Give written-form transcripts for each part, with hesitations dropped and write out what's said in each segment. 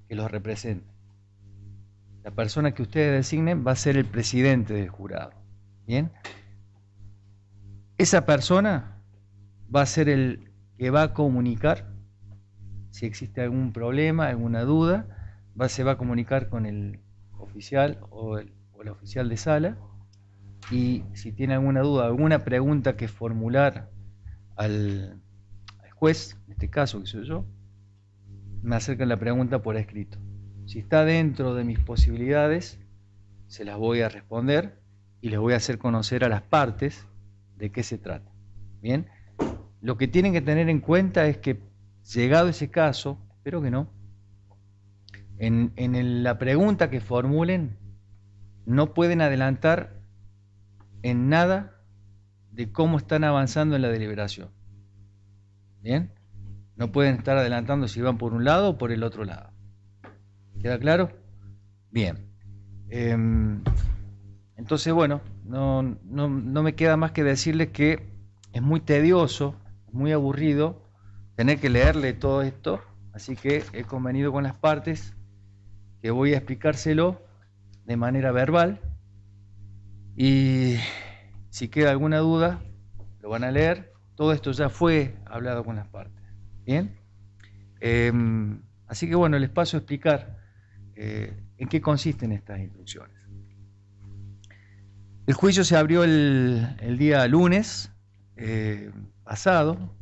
que los represente. La persona que ustedes designen va a ser el presidente del jurado. ¿Bien? Esa persona va a ser el que va a comunicar si existe algún problema, alguna duda, se va a comunicar con el oficial o la oficial de sala, y si tiene alguna duda, alguna pregunta que formular al juez, en este caso que soy yo, me acercan la pregunta por escrito. Si está dentro de mis posibilidades, se las voy a responder y les voy a hacer conocer a las partes de qué se trata. Bien, lo que tienen que tener en cuenta es que, llegado ese caso, espero que no, en la pregunta que formulen, no pueden adelantar en nada de cómo están avanzando en la deliberación. ¿Bien? No pueden estar adelantando si van por un lado o por el otro lado. ¿Queda claro? Bien. Entonces, bueno, no me queda más que decirles que es muy tedioso, muy aburrido tener que leerle todo esto, así que he convenido con las partes que voy a explicárselo de manera verbal, y si queda alguna duda, lo van a leer. Todo esto ya fue hablado con las partes. Bien, así que bueno, les paso a explicar en qué consisten estas instrucciones. El juicio se abrió el día lunes pasado.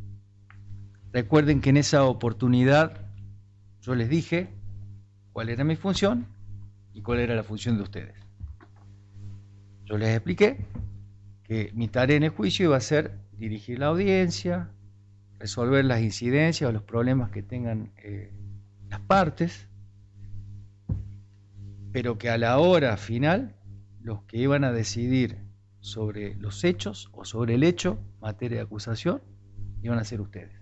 Recuerden que en esa oportunidad yo les dije cuál era mi función y cuál era la función de ustedes. Yo les expliqué que mi tarea en el juicio iba a ser dirigir la audiencia, resolver las incidencias o los problemas que tengan las partes, pero que a la hora final los que iban a decidir sobre los hechos o sobre el hecho, materia de acusación, iban a ser ustedes.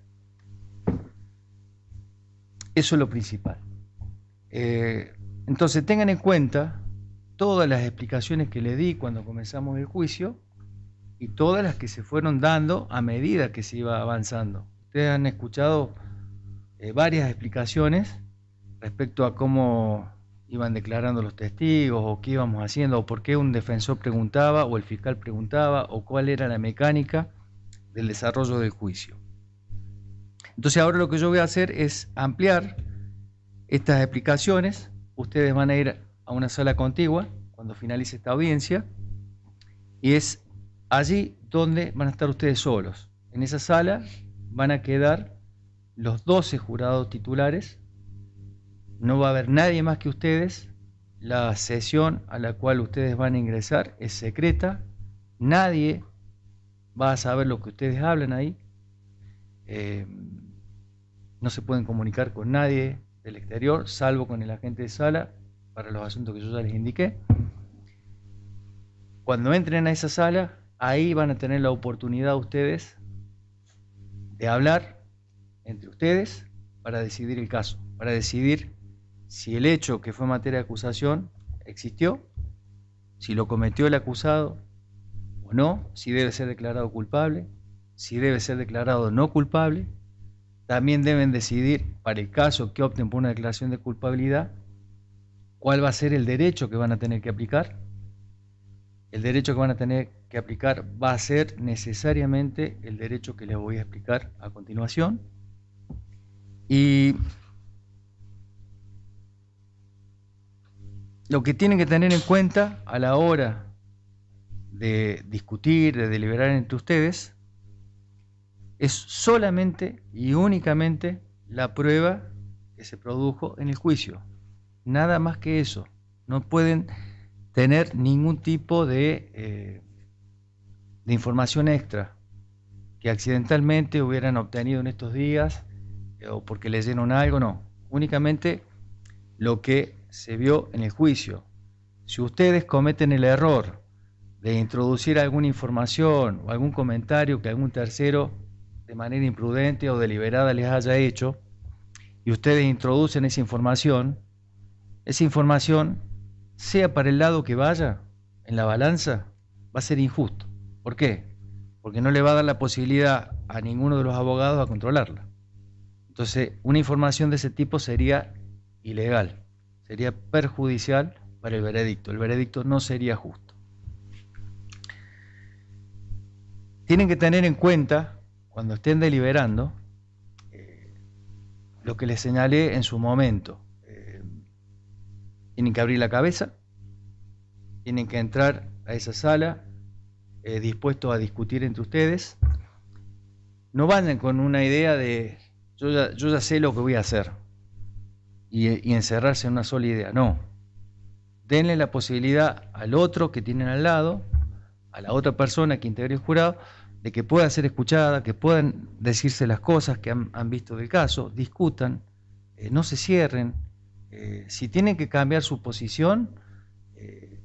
Eso es lo principal. Entonces tengan en cuenta todas las explicaciones que les di cuando comenzamos el juicio y todas las que se fueron dando a medida que se iba avanzando. Ustedes han escuchado varias explicaciones respecto a cómo iban declarando los testigos, o qué íbamos haciendo, o por qué un defensor preguntaba, o el fiscal preguntaba, o cuál era la mecánica del desarrollo del juicio. Entonces ahora lo que yo voy a hacer es ampliar estas explicaciones. Ustedes van a ir a una sala contigua cuando finalice esta audiencia, y es allí donde van a estar ustedes solos. En esa sala van a quedar los 12 jurados titulares. No va a haber nadie más que ustedes. La sesión a la cual ustedes van a ingresar es secreta. Nadie va a saber lo que ustedes hablan ahí. No se pueden comunicar con nadie del exterior, salvo con el agente de sala, para los asuntos que yo ya les indiqué. Cuando entren a esa sala, ahí van a tener la oportunidad ustedes de hablar entre ustedes para decidir el caso, para decidir si el hecho que fue materia de acusación existió, si lo cometió el acusado o no, si debe ser declarado culpable, si debe ser declarado no culpable. También deben decidir, para el caso que opten por una declaración de culpabilidad, cuál va a ser el derecho que van a tener que aplicar. El derecho que van a tener que aplicar va a ser necesariamente el derecho que les voy a explicar a continuación. Y lo que tienen que tener en cuenta a la hora de discutir, de deliberar entre ustedes, es solamente y únicamente la prueba que se produjo en el juicio. Nada más que eso. No pueden tener ningún tipo de información extra que accidentalmente hubieran obtenido en estos días, o porque leyeron algo, no. Únicamente lo que se vio en el juicio. Si ustedes cometen el error de introducir alguna información o algún comentario que algún tercero de manera imprudente o deliberada les haya hecho, y ustedes introducen esa información, sea para el lado que vaya en la balanza, va a ser injusto. ¿Por qué? Porque no le va a dar la posibilidad a ninguno de los abogados a controlarla. Entonces, una información de ese tipo sería ilegal, sería perjudicial para el veredicto no sería justo. Tienen que tener en cuenta, cuando estén deliberando, lo que les señalé en su momento. Tienen que abrir la cabeza, tienen que entrar a esa sala dispuestos a discutir entre ustedes. No vayan con una idea de yo ya sé lo que voy a hacer y encerrarse en una sola idea. No. Denle la posibilidad al otro que tienen al lado, a la otra persona que integre el jurado, de que pueda ser escuchada, que puedan decirse las cosas que han visto del caso, discutan, no se cierren. Si tienen que cambiar su posición,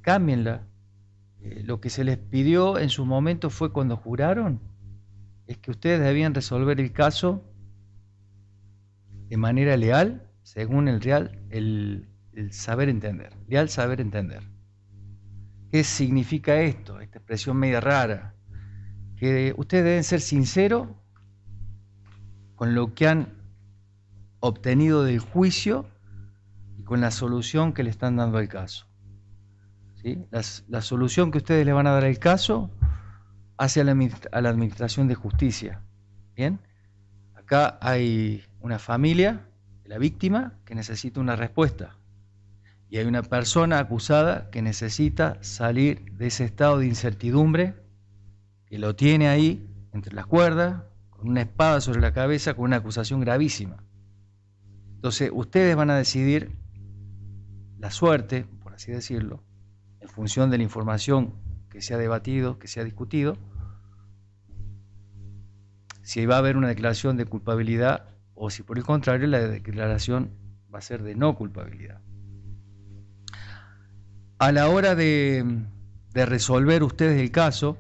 cámbienla. Lo que se les pidió en su momento fue cuando juraron, es que ustedes debían resolver el caso de manera leal, según el saber entender, leal saber entender. ¿Qué significa esto? Esta expresión media rara, que ustedes deben ser sinceros con lo que han obtenido del juicio y con la solución que le están dando al caso. ¿Sí? La solución que ustedes le van a dar al caso hacia la administración de justicia. ¿Bien? Acá hay una familia de la víctima que necesita una respuesta y hay una persona acusada que necesita salir de ese estado de incertidumbre que lo tiene ahí entre las cuerdas, con una espada sobre la cabeza, con una acusación gravísima. Entonces ustedes van a decidir la suerte, por así decirlo, en función de la información que se ha debatido, que se ha discutido, si va a haber una declaración de culpabilidad o si por el contrario la declaración va a ser de no culpabilidad. A la hora de resolver ustedes el caso,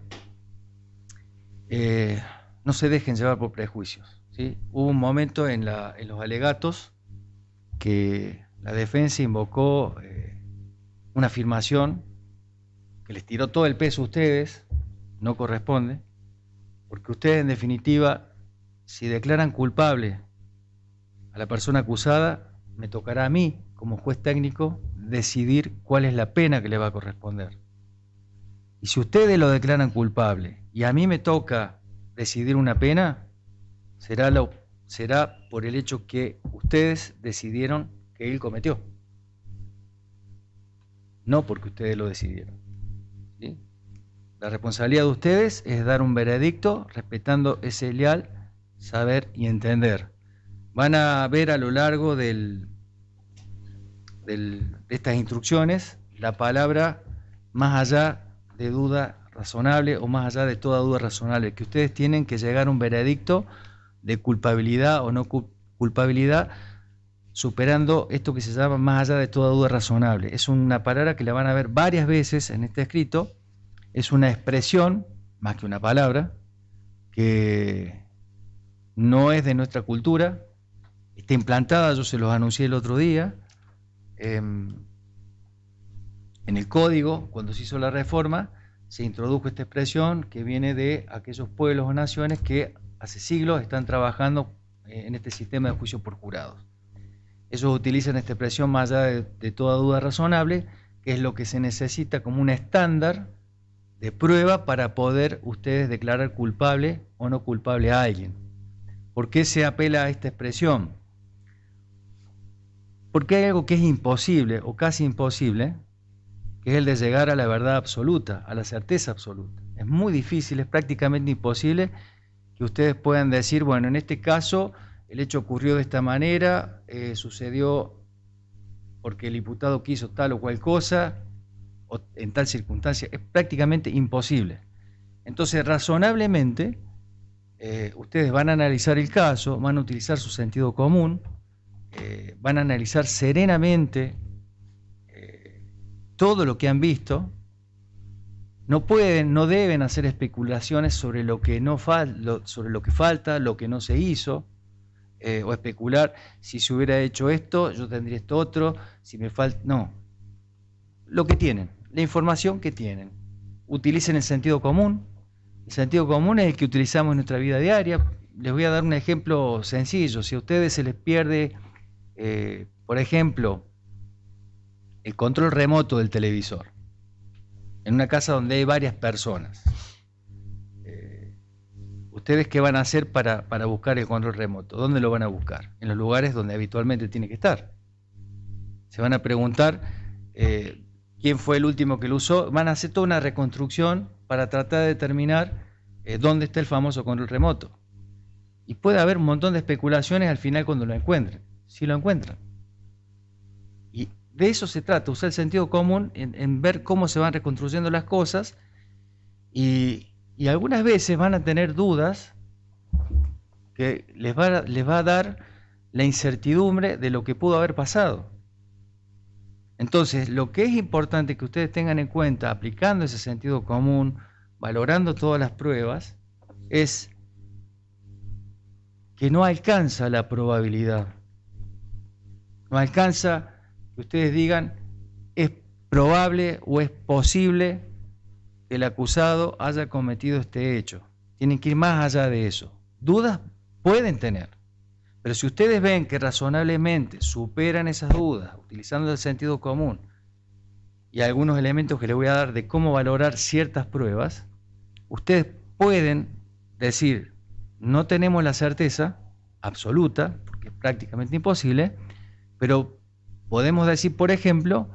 no se dejen llevar por prejuicios, ¿sí? Hubo un momento en los alegatos que la defensa invocó una afirmación que les tiró todo el peso a ustedes, no corresponde, porque ustedes en definitiva, si declaran culpable a la persona acusada, me tocará a mí, como juez técnico, decidir cuál es la pena que le va a corresponder. Y si ustedes lo declaran culpable y a mí me toca decidir una pena, será por el hecho que ustedes decidieron que él cometió, no porque ustedes lo decidieron. ¿Sí? La responsabilidad de ustedes es dar un veredicto respetando ese leal saber y entender. Van a ver a lo largo de estas instrucciones la palabra más allá de duda razonable o más allá de toda duda razonable, que ustedes tienen que llegar a un veredicto de culpabilidad o no culpabilidad, superando esto que se llama más allá de toda duda razonable. Es una palabra que la van a ver varias veces en este escrito, es una expresión, más que una palabra, que no es de nuestra cultura, está implantada, yo se los anuncié el otro día, en el código, cuando se hizo la reforma, se introdujo esta expresión que viene de aquellos pueblos o naciones que hace siglos están trabajando en este sistema de juicio por jurados. Ellos utilizan esta expresión más allá de toda duda razonable, que es lo que se necesita como un estándar de prueba para poder ustedes declarar culpable o no culpable a alguien. ¿Por qué se apela a esta expresión? Porque hay algo que es imposible o casi imposible, que es el de llegar a la verdad absoluta, a la certeza absoluta. Es muy difícil, es prácticamente imposible que ustedes puedan decir, bueno, en este caso el hecho ocurrió de esta manera, sucedió porque el imputado quiso tal o cual cosa, o en tal circunstancia. Es prácticamente imposible. Entonces, razonablemente, ustedes van a analizar el caso, van a utilizar su sentido común, van a analizar serenamente todo lo que han visto. No pueden, no deben hacer especulaciones sobre lo que no sobre lo que falta, lo que no se hizo, o especular si se hubiera hecho esto, yo tendría esto otro, si me falta. No. Lo que tienen, la información que tienen. Utilicen el sentido común. El sentido común es el que utilizamos en nuestra vida diaria. Les voy a dar un ejemplo sencillo. Si a ustedes se les pierde Por ejemplo, el control remoto del televisor. En una casa donde hay varias personas. ¿Ustedes qué van a hacer para buscar el control remoto? ¿Dónde lo van a buscar? En los lugares donde habitualmente tiene que estar. Se van a preguntar quién fue el último que lo usó. Van a hacer toda una reconstrucción para tratar de determinar dónde está el famoso control remoto. Y puede haber un montón de especulaciones al final cuando lo encuentren, si lo encuentran. Y de eso se trata, usar el sentido común en ver cómo se van reconstruyendo las cosas y algunas veces van a tener dudas que les va a dar la incertidumbre de lo que pudo haber pasado. Entonces, lo que es importante que ustedes tengan en cuenta, aplicando ese sentido común, valorando todas las pruebas, es que no alcanza la probabilidad. No alcanza que ustedes digan, es probable o es posible que el acusado haya cometido este hecho. Tienen que ir más allá de eso. Dudas pueden tener, pero si ustedes ven que razonablemente superan esas dudas, utilizando el sentido común y algunos elementos que les voy a dar de cómo valorar ciertas pruebas, ustedes pueden decir, no tenemos la certeza absoluta, porque es prácticamente imposible, pero podemos decir, por ejemplo,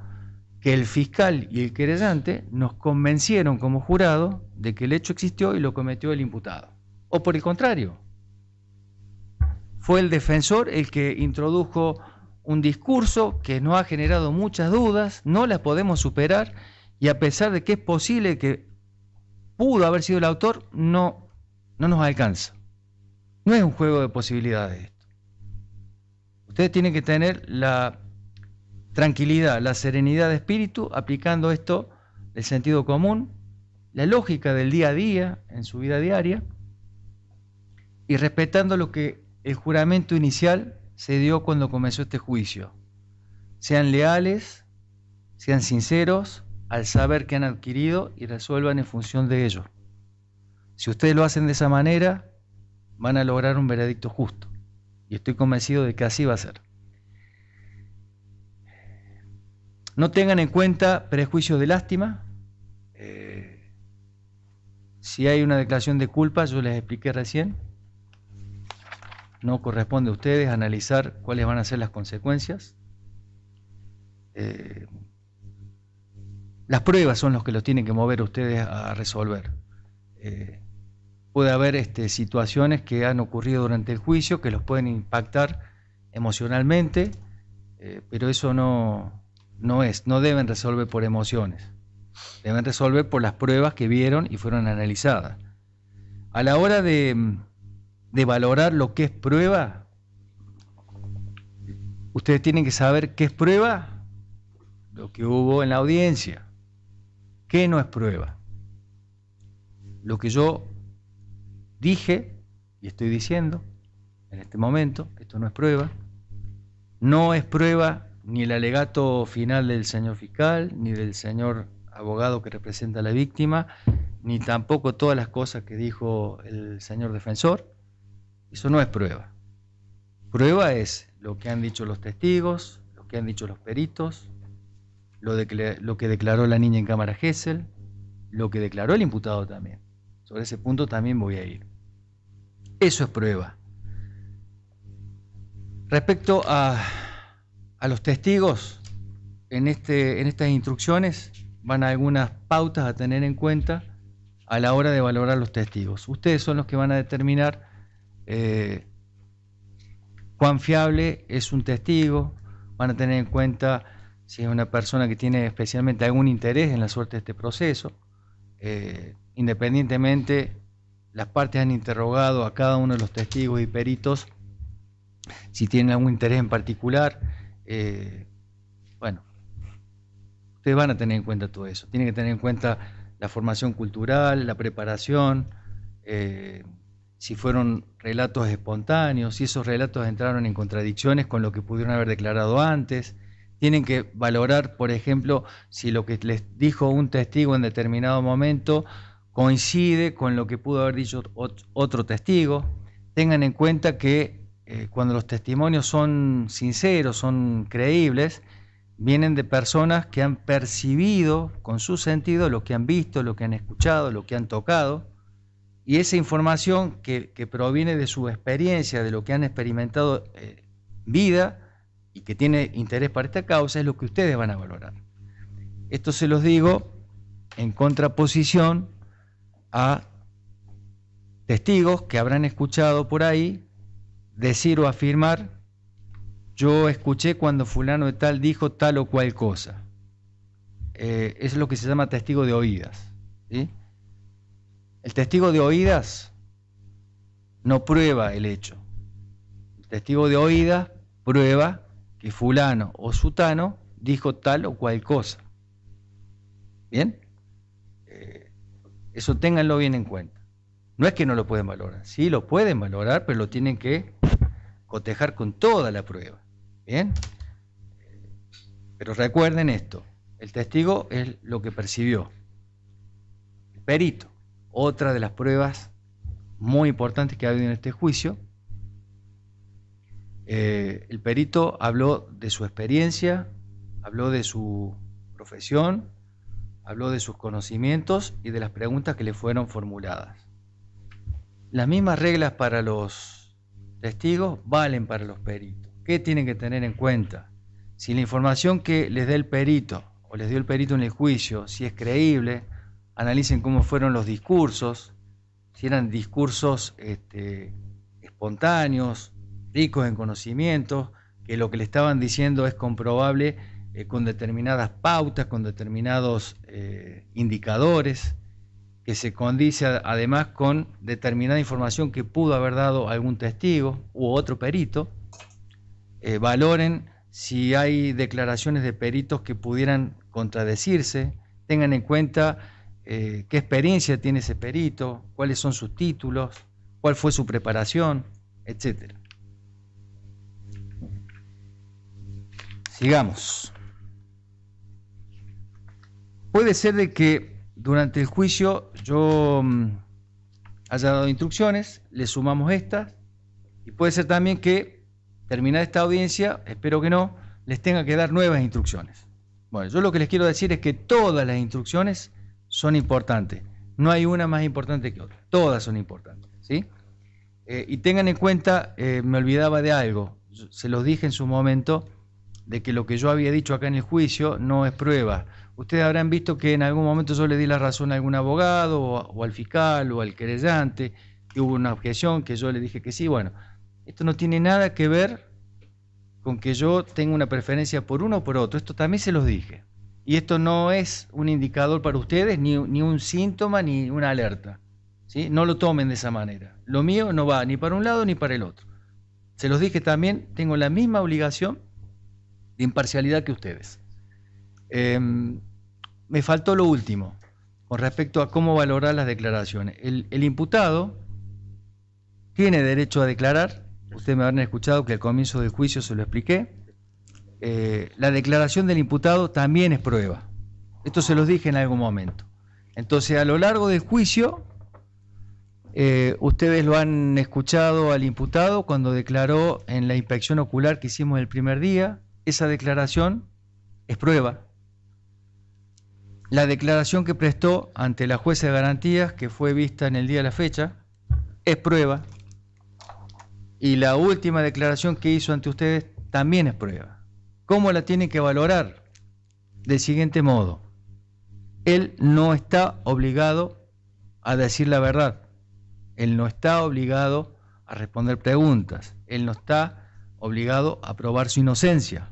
que el fiscal y el querellante nos convencieron como jurado de que el hecho existió y lo cometió el imputado. O por el contrario, fue el defensor el que introdujo un discurso que nos ha generado muchas dudas, no las podemos superar, y a pesar de que es posible que pudo haber sido el autor, no nos alcanza. No es un juego de posibilidades esto. Ustedes tienen que tener la tranquilidad, la serenidad de espíritu, aplicando esto del sentido común, la lógica del día a día, en su vida diaria, y respetando lo que el juramento inicial se dio cuando comenzó este juicio. Sean leales, sean sinceros al saber que han adquirido y resuelvan en función de ello. Si ustedes lo hacen de esa manera, van a lograr un veredicto justo. Y estoy convencido de que así va a ser. No tengan en cuenta prejuicios de lástima. Si hay una declaración de culpa, yo les expliqué recién, no corresponde a ustedes analizar cuáles van a ser las consecuencias. Las pruebas son los que los tienen que mover a ustedes a resolver. Puede haber situaciones que han ocurrido durante el juicio que los pueden impactar emocionalmente, pero eso no deben resolver por emociones, deben resolver por las pruebas que vieron y fueron analizadas. A la hora de valorar lo que es prueba, ustedes tienen que saber qué es prueba, lo que hubo en la audiencia, qué no es prueba. Lo que yo dije y estoy diciendo en este momento, esto no es prueba. No es prueba ni el alegato final del señor fiscal, ni del señor abogado que representa a la víctima, ni tampoco todas las cosas que dijo el señor defensor. Eso no es prueba. Prueba es lo que han dicho los testigos, lo que han dicho los peritos, lo que declaró la niña en cámara Gesell, lo que declaró el imputado también. Sobre ese punto también voy a ir. Eso es prueba. Respecto a los testigos, en estas instrucciones van algunas pautas a tener en cuenta a la hora de valorar los testigos. Ustedes son los que van a determinar cuán fiable es un testigo, van a tener en cuenta si es una persona que tiene especialmente algún interés en la suerte de este proceso. Independientemente, las partes han interrogado a cada uno de los testigos y peritos si tienen algún interés en particular. Bueno, ustedes van a tener en cuenta todo eso. Tienen que tener en cuenta la formación cultural, la preparación, si fueron relatos espontáneos, si esos relatos entraron en contradicciones con lo que pudieron haber declarado antes. Tienen que valorar, por ejemplo, si lo que les dijo un testigo en determinado momento coincide con lo que pudo haber dicho otro testigo. Tengan en cuenta que cuando los testimonios son sinceros, son creíbles, vienen de personas que han percibido con su sentido lo que han visto, lo que han escuchado, lo que han tocado, y esa información que proviene de su experiencia, de lo que han experimentado vida y que tiene interés para esta causa, es lo que ustedes van a valorar. Esto se los digo en contraposición a testigos que habrán escuchado por ahí decir o afirmar: yo escuché cuando fulano de tal dijo tal o cual cosa. Es lo que se llama testigo de oídas, ¿sí? El testigo de oídas no prueba el hecho. El testigo de oídas prueba que fulano o sutano dijo tal o cual cosa. ¿Bien? Eso ténganlo bien en cuenta. No es que no lo pueden valorar, sí lo pueden valorar, pero lo tienen que cotejar con toda la prueba. ¿Bien? Pero recuerden esto, el testigo es lo que percibió. El perito, otra de las pruebas muy importantes que ha habido en este juicio, el perito habló de su experiencia, habló de su profesión, habló de sus conocimientos y de las preguntas que le fueron formuladas. Las mismas reglas para los testigos valen para los peritos. ¿Qué tienen que tener en cuenta? Si la información que les dé el perito o les dio el perito en el juicio, si es creíble, analicen cómo fueron los discursos, si eran discursos espontáneos, ricos en conocimientos, que lo que le estaban diciendo es comprobable con determinadas pautas, con determinados indicadores, que se condice además con determinada información que pudo haber dado algún testigo u otro perito. Valoren si hay declaraciones de peritos que pudieran contradecirse, tengan en cuenta qué experiencia tiene ese perito, cuáles son sus títulos, cuál fue su preparación, etc. Sigamos. Puede ser de que durante el juicio yo haya dado instrucciones, le sumamos estas, y puede ser también que terminada esta audiencia, espero que no, les tenga que dar nuevas instrucciones. Bueno, yo lo que les quiero decir es que todas las instrucciones son importantes, no hay una más importante que otra, todas son importantes, ¿sí? Y tengan en cuenta, me olvidaba de algo, se los dije en su momento, de que lo que yo había dicho acá en el juicio no es prueba. Ustedes habrán visto que en algún momento yo le di la razón a algún abogado o al fiscal o al querellante, que hubo una objeción, que yo le dije que sí. Bueno, esto no tiene nada que ver con que yo tenga una preferencia por uno o por otro, esto también se los dije. Y esto no es un indicador para ustedes, ni un síntoma, ni una alerta, ¿sí? No lo tomen de esa manera. Lo mío no va ni para un lado ni para el otro. Se los dije también, tengo la misma obligación de imparcialidad que ustedes. Me faltó lo último, con respecto a cómo valorar las declaraciones. El imputado tiene derecho a declarar, ustedes me habrán escuchado que al comienzo del juicio se lo expliqué. La declaración del imputado también es prueba. Esto se los dije en algún momento. Entonces, a lo largo del juicio, ustedes lo han escuchado al imputado cuando declaró en la inspección ocular que hicimos el primer día. Esa declaración es prueba. La declaración que prestó ante la jueza de garantías, que fue vista en el día de la fecha, es prueba. Y la última declaración que hizo ante ustedes también es prueba. ¿Cómo la tienen que valorar? Del siguiente modo: él no está obligado a decir la verdad, él no está obligado a responder preguntas, él no está obligado a probar su inocencia.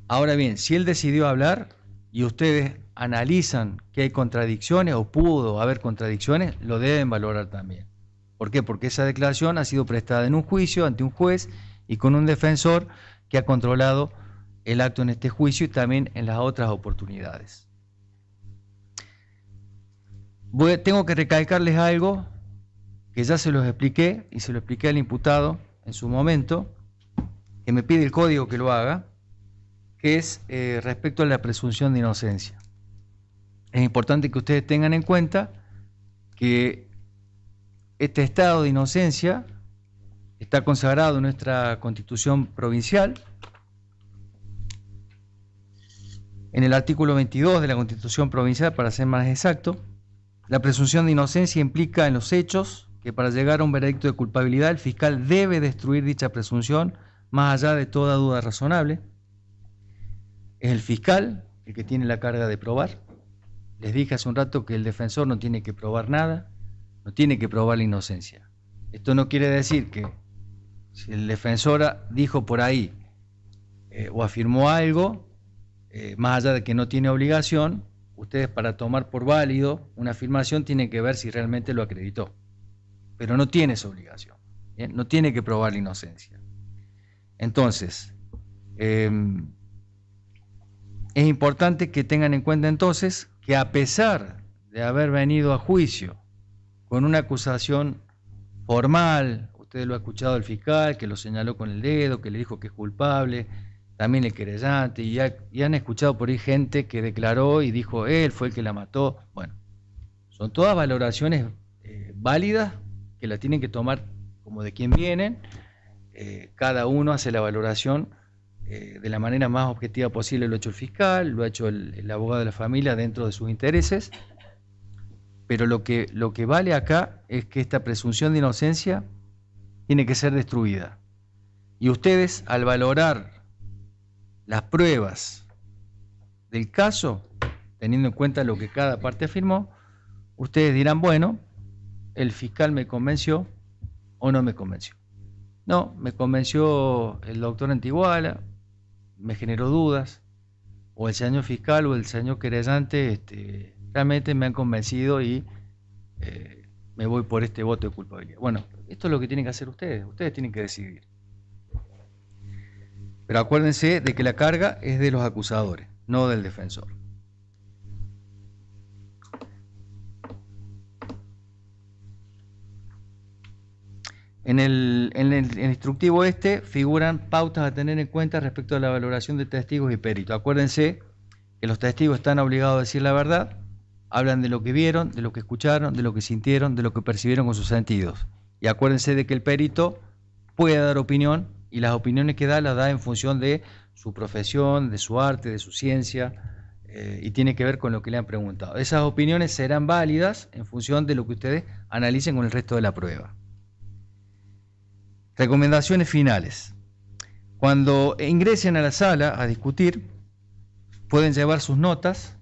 Ahora bien, si él decidió hablar y ustedes analizan que hay contradicciones o pudo haber contradicciones, lo deben valorar también. ¿Por qué? Porque esa declaración ha sido prestada en un juicio ante un juez y con un defensor que ha controlado el acto en este juicio y también en las otras oportunidades. Tengo que recalcarles algo que ya se los expliqué y se lo expliqué al imputado en su momento, que me pide el código que lo haga, que es respecto a la presunción de inocencia. Es importante que ustedes tengan en cuenta que este estado de inocencia está consagrado en nuestra Constitución provincial. En el artículo 22 de la Constitución provincial, para ser más exacto, la presunción de inocencia implica en los hechos que para llegar a un veredicto de culpabilidad el fiscal debe destruir dicha presunción más allá de toda duda razonable. Es el fiscal el que tiene la carga de probar. Les dije hace un rato que el defensor no tiene que probar nada, no tiene que probar la inocencia. Esto no quiere decir que si el defensor dijo por ahí o afirmó algo, más allá de que no tiene obligación, ustedes para tomar por válido una afirmación tienen que ver si realmente lo acreditó. Pero no tiene esa obligación, ¿bien? No tiene que probar la inocencia. Entonces, es importante que tengan en cuenta entonces que a pesar de haber venido a juicio con una acusación formal, usted lo ha escuchado el fiscal, que lo señaló con el dedo, que le dijo que es culpable, también el querellante, y han escuchado por ahí gente que declaró y dijo él fue el que la mató. Bueno, son todas valoraciones válidas que la tienen que tomar como de quien vienen. Cada uno hace la valoración de la manera más objetiva posible. Lo ha hecho el fiscal, lo ha hecho el abogado de la familia dentro de sus intereses, pero lo que vale acá es que esta presunción de inocencia tiene que ser destruida. Y ustedes, al valorar las pruebas del caso, teniendo en cuenta lo que cada parte afirmó, ustedes dirán, bueno, el fiscal me convenció o no me convenció. No, me convenció el doctor Antiguala, me generó dudas, o el señor fiscal o el señor querellante realmente me han convencido y me voy por este voto de culpabilidad. Bueno, esto es lo que tienen que hacer ustedes tienen que decidir. Pero acuérdense de que la carga es de los acusadores, no del defensor. En el instructivo figuran pautas a tener en cuenta respecto a la valoración de testigos y peritos. Acuérdense que los testigos están obligados a decir la verdad, hablan de lo que vieron, de lo que escucharon, de lo que sintieron, de lo que percibieron con sus sentidos. Y acuérdense de que el perito puede dar opinión y las opiniones que da las da en función de su profesión, de su arte, de su ciencia, y tiene que ver con lo que le han preguntado. Esas opiniones serán válidas en función de lo que ustedes analicen con el resto de la prueba. Recomendaciones finales. Cuando ingresen a la sala a discutir, pueden llevar sus notas,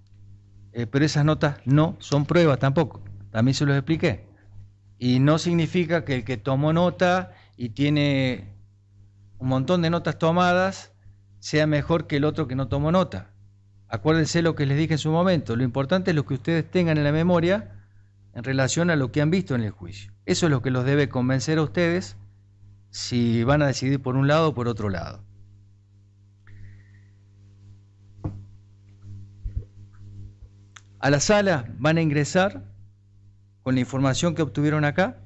pero esas notas no son pruebas tampoco. También se los expliqué. Y no significa que el que tomó nota y tiene un montón de notas tomadas sea mejor que el otro que no tomó nota. Acuérdense lo que les dije en su momento. Lo importante es lo que ustedes tengan en la memoria en relación a lo que han visto en el juicio. Eso es lo que los debe convencer a ustedes si van a decidir por un lado o por otro lado. A la sala van a ingresar con la información que obtuvieron acá.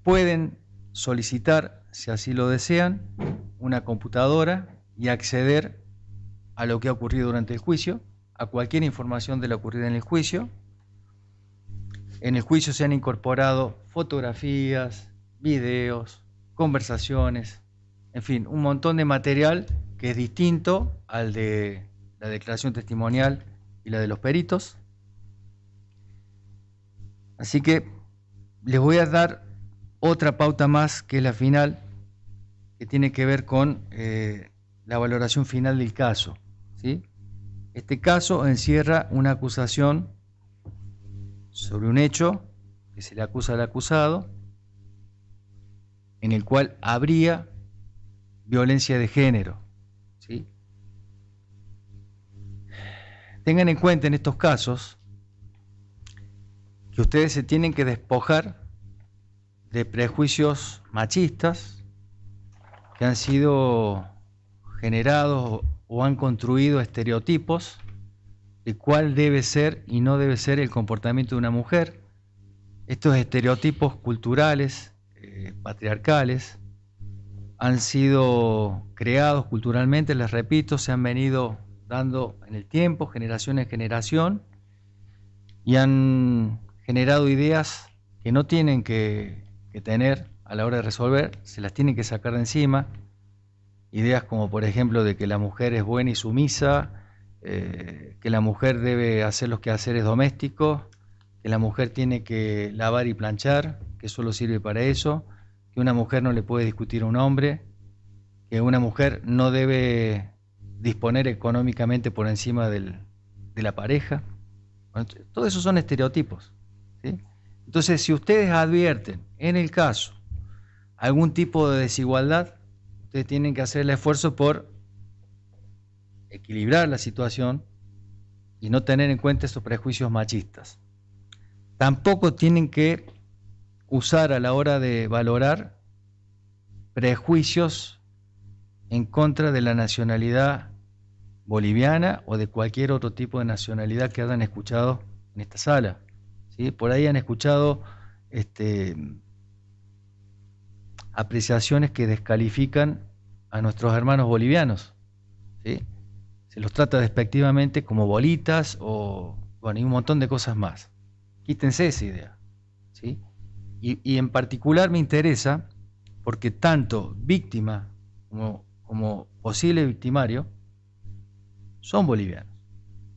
Pueden solicitar, si así lo desean, una computadora y acceder a lo que ha ocurrido durante el juicio, a cualquier información de lo ocurrido en el juicio. En el juicio se han incorporado fotografías, videos, conversaciones, en fin, un montón de material que es distinto al de la declaración testimonial y la de los peritos. Así que les voy a dar otra pauta más, que es la final, que tiene que ver con la valoración final del caso, ¿sí? Este caso encierra una acusación sobre un hecho que se le acusa al acusado, en el cual habría violencia de género, ¿sí? Tengan en cuenta en estos casos que ustedes se tienen que despojar de prejuicios machistas que han sido generados o han construido estereotipos de cuál debe ser y no debe ser el comportamiento de una mujer. Estos estereotipos culturales, patriarcales, han sido creados culturalmente, les repito, se han venido dando en el tiempo, generación en generación, y han generado ideas que no tienen que tener a la hora de resolver, se las tienen que sacar de encima. Ideas como, por ejemplo, de que la mujer es buena y sumisa, que la mujer debe hacer los quehaceres domésticos, que la mujer tiene que lavar y planchar, que solo sirve para eso, que una mujer no le puede discutir a un hombre, que una mujer no debe disponer económicamente por encima de la pareja. Bueno, todo eso son estereotipos, ¿sí? Entonces, si ustedes advierten, en el caso, algún tipo de desigualdad, ustedes tienen que hacer el esfuerzo por equilibrar la situación y no tener en cuenta esos prejuicios machistas. Tampoco tienen que usar a la hora de valorar prejuicios en contra de la nacionalidad boliviana o de cualquier otro tipo de nacionalidad que hayan escuchado en esta sala, ¿sí? Por ahí han escuchado apreciaciones que descalifican a nuestros hermanos bolivianos, ¿sí? Se los trata despectivamente como bolitas o, bueno, y un montón de cosas más. Quítense esa idea, ¿sí? Y en particular me interesa porque tanto víctima como posible victimario son bolivianos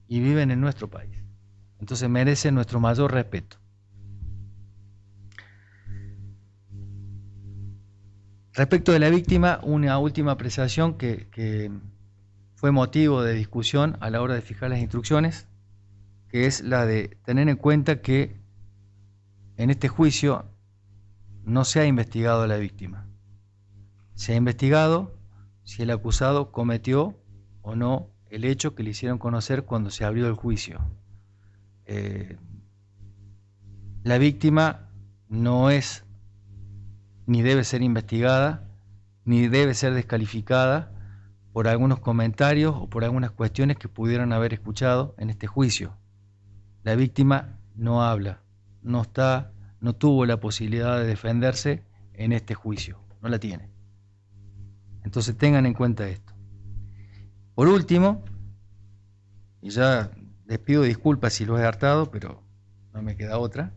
y viven en nuestro país. Entonces merecen nuestro mayor respeto. Respecto de la víctima, una última apreciación que fue motivo de discusión a la hora de fijar las instrucciones, que es la de tener en cuenta que en este juicio no se ha investigado a la víctima. Se ha investigado si el acusado cometió o no el hecho que le hicieron conocer cuando se abrió el juicio. La víctima no es ni debe ser investigada, ni debe ser descalificada por algunos comentarios o por algunas cuestiones que pudieran haber escuchado en este juicio. La víctima no habla, no tuvo la posibilidad de defenderse en este juicio, no la tiene. Entonces tengan en cuenta esto. Por último, y ya les pido disculpas si los he hartado, pero no me queda otra,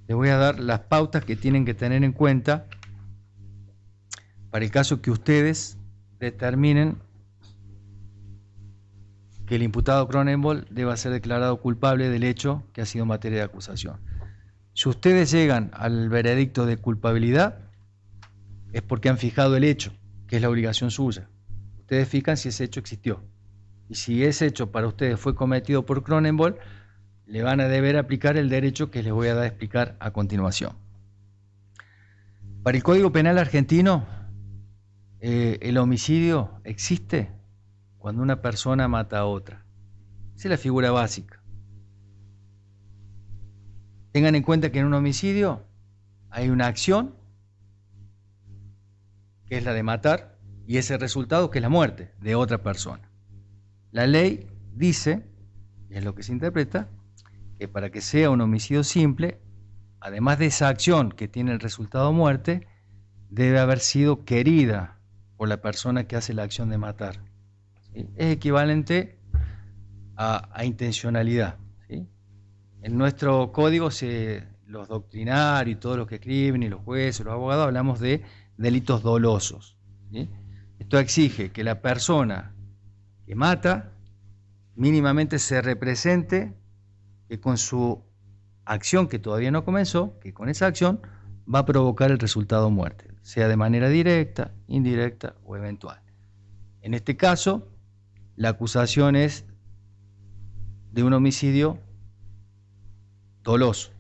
les voy a dar las pautas que tienen que tener en cuenta para el caso que ustedes determinen que el imputado Cronenbold deba ser declarado culpable del hecho que ha sido materia de acusación. Si ustedes llegan al veredicto de culpabilidad, es porque han fijado el hecho, que es la obligación suya. Ustedes fijan si ese hecho existió. Y si ese hecho para ustedes fue cometido por Cronenbold, le van a deber aplicar el derecho que les voy a dar a explicar a continuación. Para el Código Penal argentino, el homicidio existe cuando una persona mata a otra. Esa es la figura básica. Tengan en cuenta que en un homicidio hay una acción, que es la de matar, y ese resultado que es la muerte de otra persona. La ley dice, y es lo que se interpreta, que para que sea un homicidio simple, además de esa acción que tiene el resultado muerte, debe haber sido querida por la persona que hace la acción de matar, ¿sí? Es equivalente a intencionalidad, ¿sí? En nuestro código, los doctrinarios y todos los que escriben, y los jueces, los abogados, hablamos de delitos dolosos, ¿sí? Esto exige que la persona que mata mínimamente se represente que con su acción que todavía no comenzó, que con esa acción va a provocar el resultado muerte, sea de manera directa, indirecta o eventual. En este caso, la acusación es de un homicidio doloso,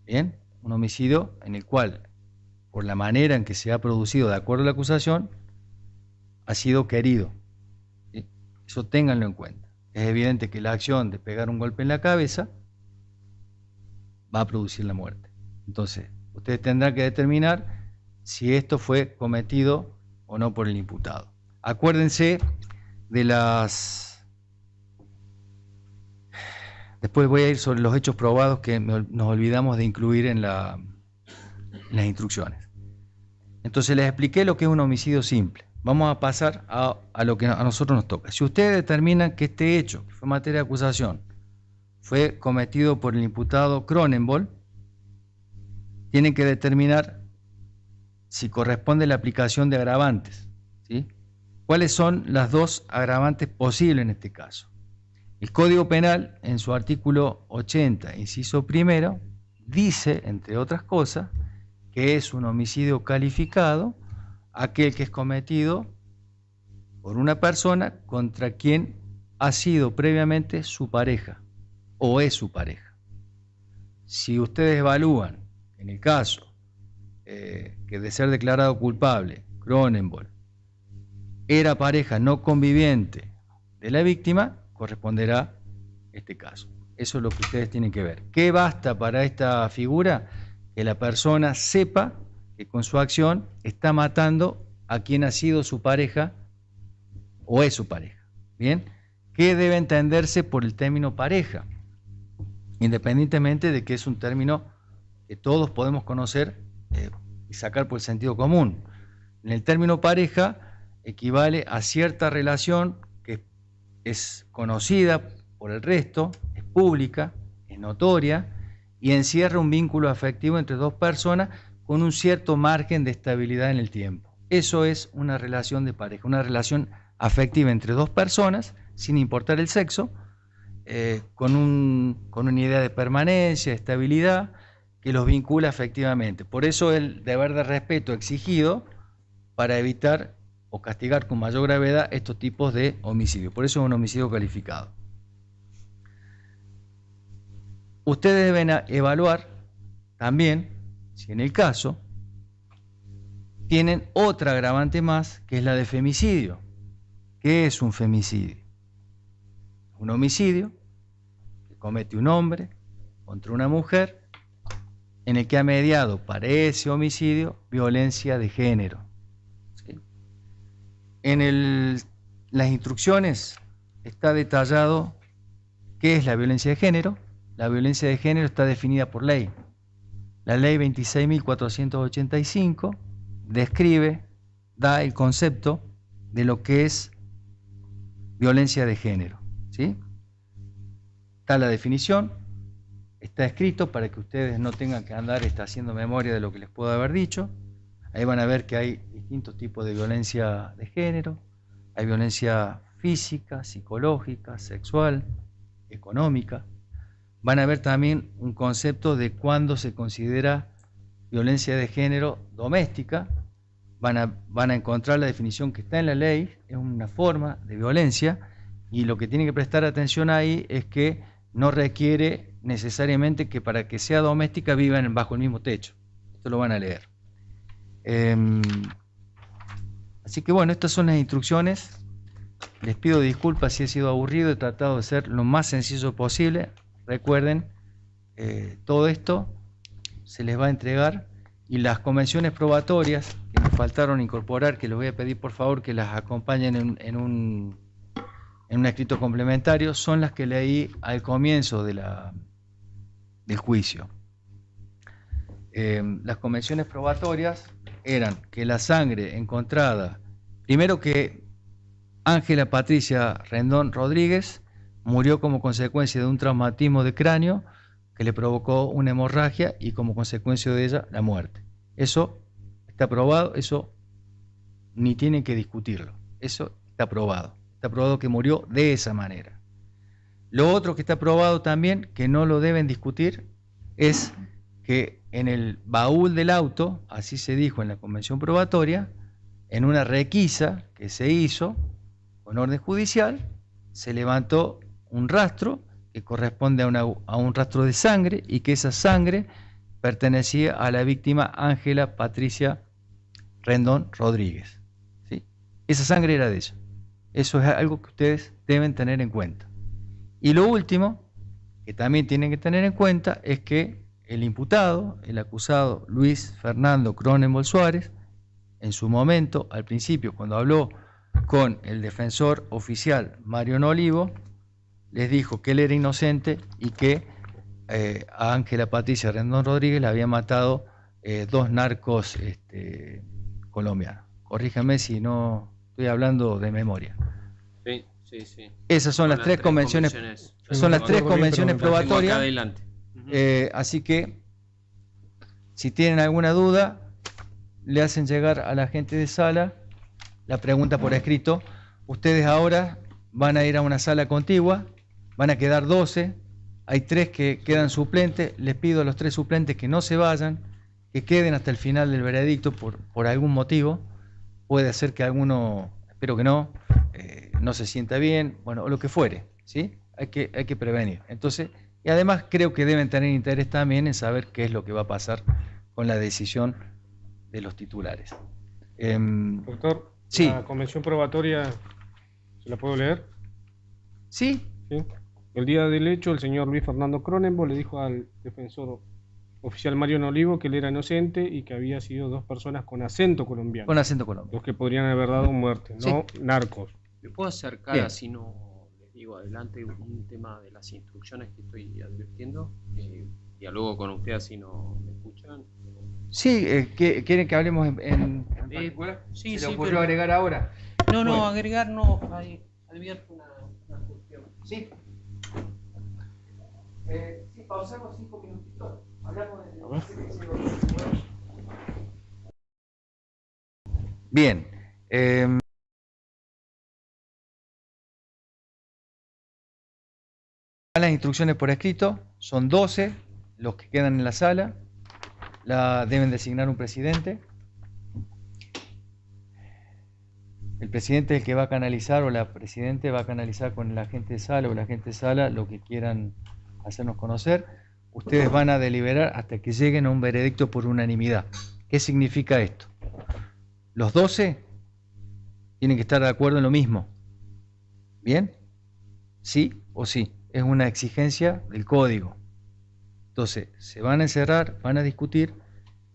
¿bien? Un homicidio en el cual, por la manera en que se ha producido de acuerdo a la acusación, ha sido querido, ¿sí? Eso ténganlo en cuenta. Es evidente que la acción de pegar un golpe en la cabeza va a producir la muerte. Entonces, ustedes tendrán que determinar si esto fue cometido o no por el imputado. Acuérdense de las... Después voy a ir sobre los hechos probados que nos olvidamos de incluir en las instrucciones. Entonces les expliqué lo que es un homicidio simple. Vamos a pasar a lo que a nosotros nos toca. Si ustedes determinan que este hecho, que fue materia de acusación, fue cometido por el imputado Cronenbold, tienen que determinar si corresponde la aplicación de agravantes, ¿sí? ¿Cuáles son las dos agravantes posibles en este caso? El Código Penal, en su artículo 80, inciso primero, dice, entre otras cosas, que es un homicidio calificado aquel que es cometido por una persona contra quien ha sido previamente su pareja o es su pareja. Si ustedes evalúan, en el caso que de ser declarado culpable, Cronenberg era pareja no conviviente de la víctima, corresponderá este caso. Eso es lo que ustedes tienen que ver. ¿Qué basta para esta figura? Que la persona sepa que con su acción está matando a quien ha sido su pareja o es su pareja. ¿Bien? ¿Qué debe entenderse por el término pareja? Independientemente de que es un término que todos podemos conocer y sacar por el sentido común. En el término pareja equivale a cierta relación que es conocida por el resto, es pública, es notoria y encierra un vínculo afectivo entre dos personas con un cierto margen de estabilidad en el tiempo. Eso es una relación de pareja, una relación afectiva entre dos personas, sin importar el sexo, con una idea de permanencia, de estabilidad, que los vincula afectivamente. Por eso el deber de respeto exigido para evitar o castigar con mayor gravedad estos tipos de homicidio. Por eso es un homicidio calificado. Ustedes deben evaluar también, si en el caso, tienen otra agravante más, que es la de femicidio. ¿Qué es un femicidio? Un homicidio que comete un hombre contra una mujer en el que ha mediado para ese homicidio violencia de género. ¿Sí? En las instrucciones está detallado qué es la violencia de género. La violencia de género está definida por ley. La ley 26.485 describe, da el concepto de lo que es violencia de género. ¿Sí? Está la definición, está escrito para que ustedes no tengan que andar haciendo memoria de lo que les puedo haber dicho. Ahí van a ver que hay distintos tipos de violencia de género. Hay violencia física, psicológica, sexual, económica. Van a ver también un concepto de cuándo se considera violencia de género doméstica. Van a encontrar la definición que está en la ley, es una forma de violencia, y lo que tienen que prestar atención ahí es que no requiere necesariamente que para que sea doméstica vivan bajo el mismo techo. Esto lo van a leer. Así que bueno, estas son las instrucciones. Les pido disculpas si he sido aburrido, he tratado de ser lo más sencillo posible. Recuerden, todo esto se les va a entregar, y las convenciones probatorias que me faltaron incorporar, que les voy a pedir por favor que las acompañen en un escrito complementario, son las que leí al comienzo del juicio. Las convenciones probatorias eran que la sangre encontrada, primero que Ángela Patricia Rendón Rodríguez murió como consecuencia de un traumatismo de cráneo que le provocó una hemorragia y como consecuencia de ella la muerte. Eso está probado, eso ni tienen que discutirlo, eso está probado. Está probado que murió de esa manera. Lo otro que está probado también, que no lo deben discutir, es que en el baúl del auto, así se dijo en la convención probatoria, en una requisa que se hizo con orden judicial, se levantó un rastro que corresponde a un rastro de sangre, y que esa sangre pertenecía a la víctima Ángela Patricia Rendón Rodríguez. ¿Sí? Esa sangre era de ella. Eso es algo que ustedes deben tener en cuenta. Y lo último, que también tienen que tener en cuenta, es que el imputado, el acusado Luis Fernando Cronenberg Suárez, en su momento, al principio, cuando habló con el defensor oficial Mariano Olivo, les dijo que él era inocente y que a Ángela Patricia Rendón Rodríguez le habían matado dos narcos colombianos. Corríjame si no estoy hablando de memoria. Sí, sí, sí. Esas son las tres convenciones. Son las tres convenciones probatorias. Adelante. Así que, si tienen alguna duda, le hacen llegar a la gente de sala la pregunta por escrito. Ustedes ahora van a ir a una sala contigua, van a quedar 12, hay 3 que quedan suplentes, les pido a los 3 suplentes que no se vayan, que queden hasta el final del veredicto por algún motivo. Puede ser que alguno, espero que no se sienta bien, bueno, o lo que fuere, ¿sí? Hay que prevenir. Entonces, y además creo que deben tener interés también en saber qué es lo que va a pasar con la decisión de los titulares. Doctor, sí. ¿la convención probatoria se la puedo leer? Sí. ¿Sí? El día del hecho, el señor Luis Fernando Cronenberg le dijo al defensor oficial Mario Olivo que él era inocente y que había sido 2 personas con acento colombiano. Con acento colombiano. Los que podrían haber dado muerte, sí. no narcos. ¿Me puedo acercar Bien. así no les digo adelante un tema de las instrucciones que estoy advirtiendo? Dialogo con ustedes así no me escuchan. Sí, ¿quieren que hablemos en particular? Sí, ¿Se sí, le ocurrió pero... agregar ahora? No, Bueno. agregar no, advierto una cuestión. Sí. Sí, pausamos 5 minutitos. Hablamos de... Bien. Las instrucciones por escrito son 12 los que quedan en la sala. Deben designar un presidente. El presidente es el que va a canalizar, o la presidente va a canalizar con la gente de sala o la gente de sala lo que quieran hacernos conocer. Ustedes van a deliberar hasta que lleguen a un veredicto por unanimidad. ¿Qué significa esto? Los 12 tienen que estar de acuerdo en lo mismo. ¿Bien? ¿Sí o sí? Es una exigencia del código. Entonces, se van a encerrar, van a discutir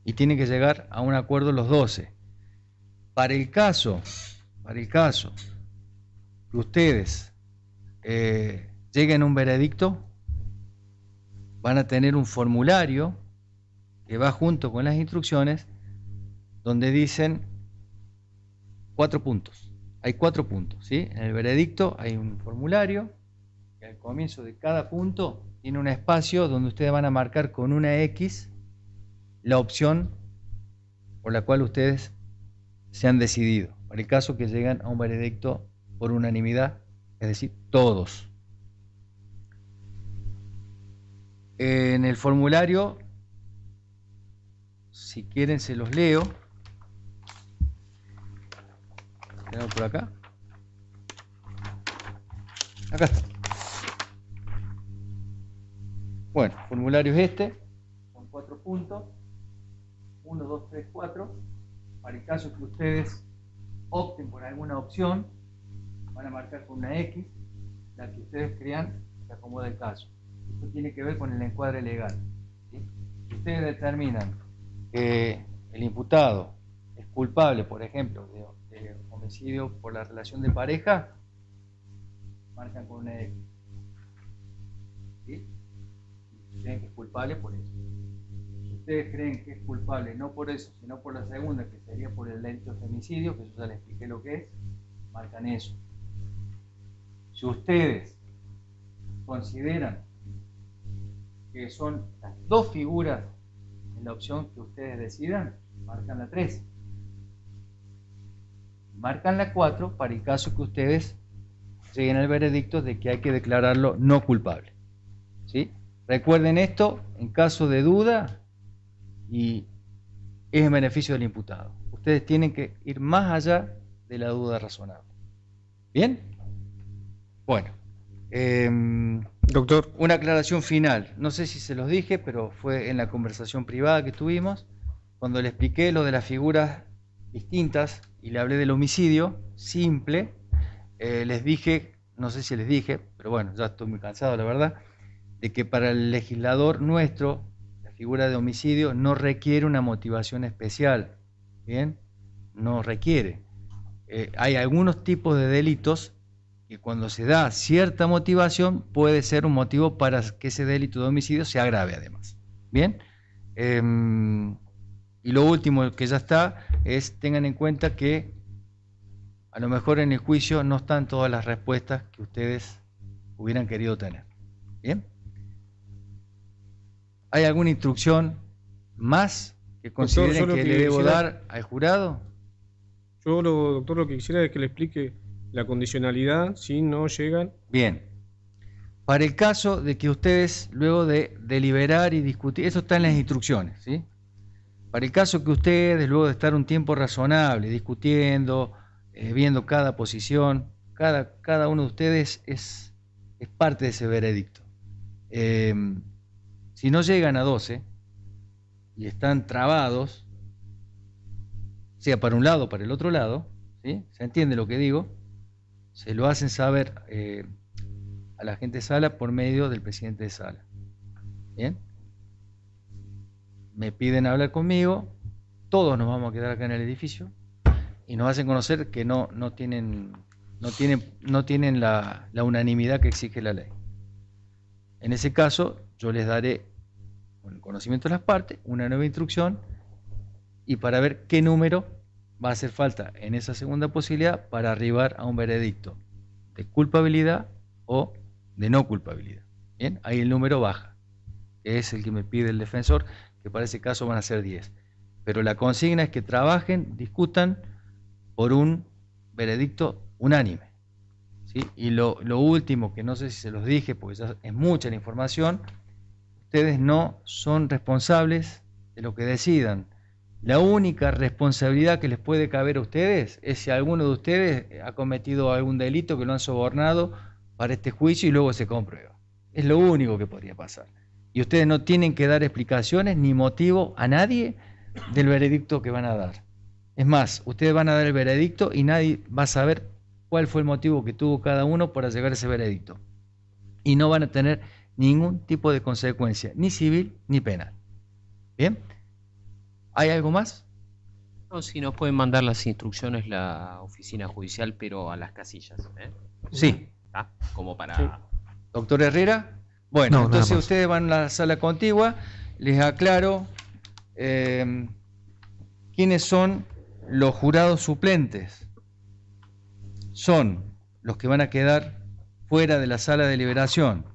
y tienen que llegar a un acuerdo los 12. Para el caso que ustedes lleguen a un veredicto, van a tener un formulario que va junto con las instrucciones donde dicen 4 puntos. Hay 4 puntos, ¿sí? En el veredicto hay un formulario que al comienzo de cada punto tiene un espacio donde ustedes van a marcar con una X la opción por la cual ustedes se han decidido. Para el caso que llegan a un veredicto por unanimidad, es decir, todos. En el formulario, si quieren se los leo. Tenemos por acá. Acá está. Bueno, el formulario es este. Son 4 puntos. 1, 2, 3, 4. Para el caso que ustedes opten por alguna opción, van a marcar con una X, la que ustedes crean que acomoda el caso. Esto tiene que ver con el encuadre legal, ¿sí? Si ustedes determinan que el imputado es culpable, por ejemplo, de homicidio por la relación de pareja, marcan con una X. ¿Sí? Si creen que es culpable por eso. Si ustedes creen que es culpable no por eso, sino por la segunda, que sería por el delito de femicidio, que yo ya les expliqué lo que es, marcan eso. Si ustedes consideran que son las 2 figuras en la opción que ustedes decidan, marcan la 3. Marcan la 4 para el caso que ustedes lleguen al veredicto de que hay que declararlo no culpable. ¿Sí? Recuerden esto en caso de duda y es en beneficio del imputado. Ustedes tienen que ir más allá de la duda razonable. ¿Bien? Bueno. Doctor. Una aclaración final. No sé si se los dije, pero fue en la conversación privada que tuvimos, cuando le expliqué lo de las figuras distintas y le hablé del homicidio simple, les dije, no sé si les dije, pero bueno, ya estoy muy cansado, la verdad, de que para el legislador nuestro, la figura de homicidio no requiere una motivación especial. ¿Bien? No requiere. Hay algunos tipos de delitos que cuando se da cierta motivación puede ser un motivo para que ese delito de homicidio se agrave además. ¿Bien? Y lo último que ya está es, tengan en cuenta que a lo mejor en el juicio no están todas las respuestas que ustedes hubieran querido tener. ¿Bien? ¿Hay alguna instrucción más que consideren yo lo que que le debo quisiera- dar al jurado. Doctor, lo que quisiera es que le explique la condicionalidad si no llegan. Bien. Para el caso de que ustedes, luego de deliberar y discutir, eso está en las instrucciones, ¿sí? Para el caso que ustedes, luego de estar un tiempo razonable, discutiendo, viendo cada posición, cada uno de ustedes es parte de ese veredicto. Si no llegan a 12 y están trabados, sea para un lado o para el otro lado, ¿sí? ¿Se entiende lo que digo? Se lo hacen saber a la gente de sala por medio del presidente de sala. ¿Bien? Me piden hablar conmigo, todos nos vamos a quedar acá en el edificio y nos hacen conocer que no tienen la unanimidad que exige la ley. En ese caso, yo les daré, con el conocimiento de las partes, una nueva instrucción y para ver qué número va a hacer falta en esa segunda posibilidad para arribar a un veredicto de culpabilidad o de no culpabilidad. Bien, ahí el número baja, que es el que me pide el defensor, que para ese caso van a ser 10. Pero la consigna es que trabajen, discutan por un veredicto unánime, ¿sí? Y lo último, que no sé si se los dije, porque ya es mucha la información, ustedes no son responsables de lo que decidan. La única responsabilidad que les puede caber a ustedes es si alguno de ustedes ha cometido algún delito que lo han sobornado para este juicio y luego se comprueba. Es lo único que podría pasar. Y ustedes no tienen que dar explicaciones ni motivo a nadie del veredicto que van a dar. Es más, ustedes van a dar el veredicto y nadie va a saber cuál fue el motivo que tuvo cada uno para llegar a ese veredicto. Y no van a tener ningún tipo de consecuencia, ni civil ni penal. ¿Bien? ¿Hay algo más? No, si nos pueden mandar las instrucciones la oficina judicial, pero a las casillas, ¿eh? Sí. ¿Está? Como para... Sí. Doctor Herrera. Bueno, No, nada entonces más. ustedes van a la sala contigua. Les aclaro quiénes son los jurados suplentes. Son los que van a quedar fuera de la sala de deliberación.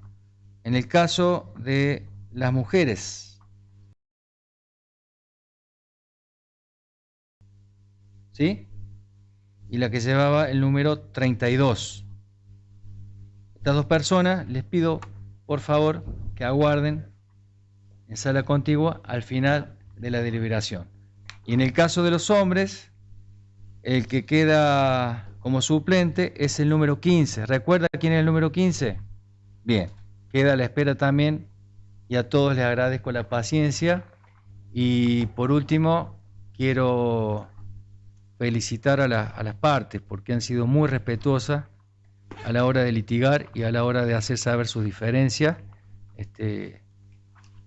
En el caso de las mujeres, ¿sí? Y la que llevaba el número 32. Estas dos personas les pido, por favor, que aguarden en sala contigua al final de la deliberación. Y en el caso de los hombres, el que queda como suplente es el número 15. ¿Recuerda quién es el número 15? Bien, queda a la espera también y a todos les agradezco la paciencia. Y por último, quiero felicitar a las partes porque han sido muy respetuosas a la hora de litigar y a la hora de hacer saber sus diferencias.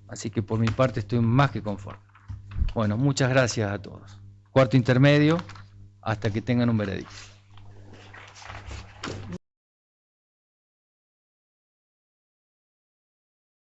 Así que por mi parte estoy más que conforme. Bueno, muchas gracias a todos. Cuarto intermedio, hasta que tengan un veredicto.